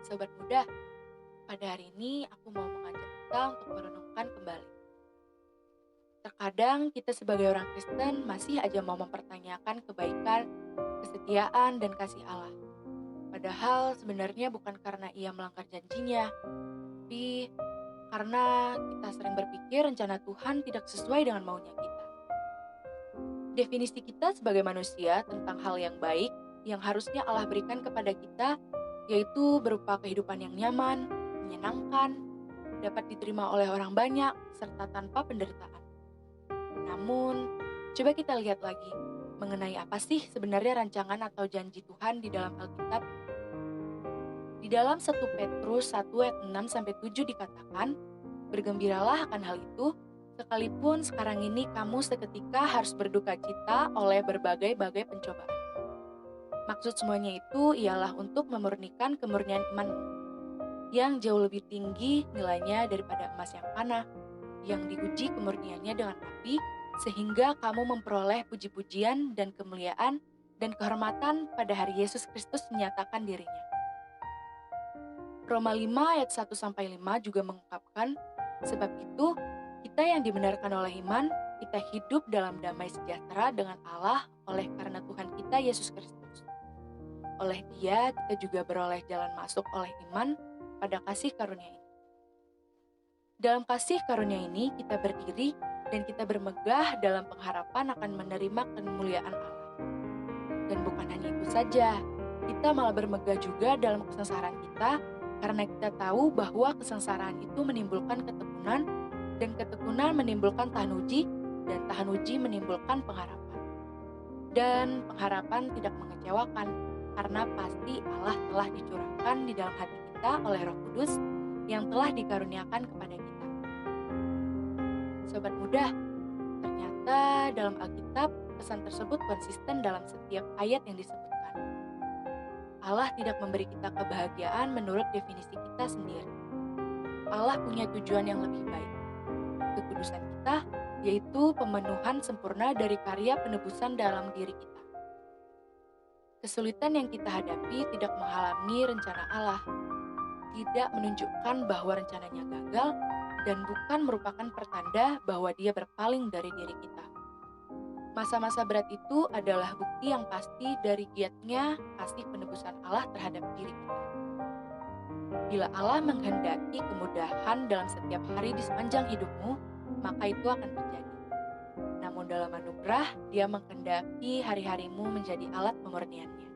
Sobat muda, pada hari ini aku mau mengajak kita untuk merenungkan kembali. Terkadang kita sebagai orang Kristen masih aja mau mempertanyakan kebaikan, kesetiaan, dan kasih Allah. Padahal sebenarnya bukan karena ia melanggar janjinya, tapi karena kita sering berpikir rencana Tuhan tidak sesuai dengan maunya kita. Definisi kita sebagai manusia tentang hal yang baik yang harusnya Allah berikan kepada kita, yaitu berupa kehidupan yang nyaman, menyenangkan, dapat diterima oleh orang banyak, serta tanpa penderitaan. Namun, coba kita lihat lagi, mengenai apa sih sebenarnya rancangan atau janji Tuhan di dalam Alkitab? Di dalam 1 Petrus 1 ayat 6-7 dikatakan, "Bergembiralah akan hal itu, sekalipun sekarang ini kamu seketika harus berduka cita oleh berbagai-bagai pencobaan." Maksud semuanya itu ialah untuk memurnikan kemurnian imanmu, yang jauh lebih tinggi nilainya daripada emas yang panah, yang diuji kemurniannya dengan api, sehingga kamu memperoleh puji-pujian dan kemuliaan dan kehormatan pada hari Yesus Kristus menyatakan dirinya. Roma 5 ayat 1-5 juga mengungkapkan, sebab itu, kita yang dibenarkan oleh iman, kita hidup dalam damai sejahtera dengan Allah oleh karena Tuhan kita Yesus Kristus. Oleh Dia, kita juga beroleh jalan masuk oleh iman pada kasih karunia ini. Dalam kasih karunia ini, kita berdiri dan kita bermegah dalam pengharapan akan menerima kemuliaan Allah. Dan bukan hanya itu saja, kita malah bermegah juga dalam kesengsaraan kita, karena kita tahu bahwa kesengsaraan itu menimbulkan ketekunan, dan ketekunan menimbulkan tahan uji, dan tahan uji menimbulkan pengharapan. Dan pengharapan tidak mengecewakan, karena pasti Allah telah dicurahkan di dalam hati kita oleh Roh Kudus yang telah dikaruniakan kepada kita. Sobat muda, ternyata dalam Alkitab pesan tersebut konsisten dalam setiap ayat yang disebutkan. Allah tidak memberi kita kebahagiaan menurut definisi kita sendiri. Allah punya tujuan yang lebih baik. Kekudusan kita, yaitu pemenuhan sempurna dari karya penebusan dalam diri kita. Kesulitan yang kita hadapi tidak menghalangi rencana Allah, tidak menunjukkan bahwa rencananya gagal, dan bukan merupakan pertanda bahwa Dia berpaling dari diri kita. Masa-masa berat itu adalah bukti yang pasti dari giatnya kasih penebusan Allah terhadap diri kita. Bila Allah menghendaki kemudahan dalam setiap hari di sepanjang hidupmu, maka itu akan terjadi. Namun dalam anugerah, Dia menghendaki hari-harimu menjadi alat pemurniannya.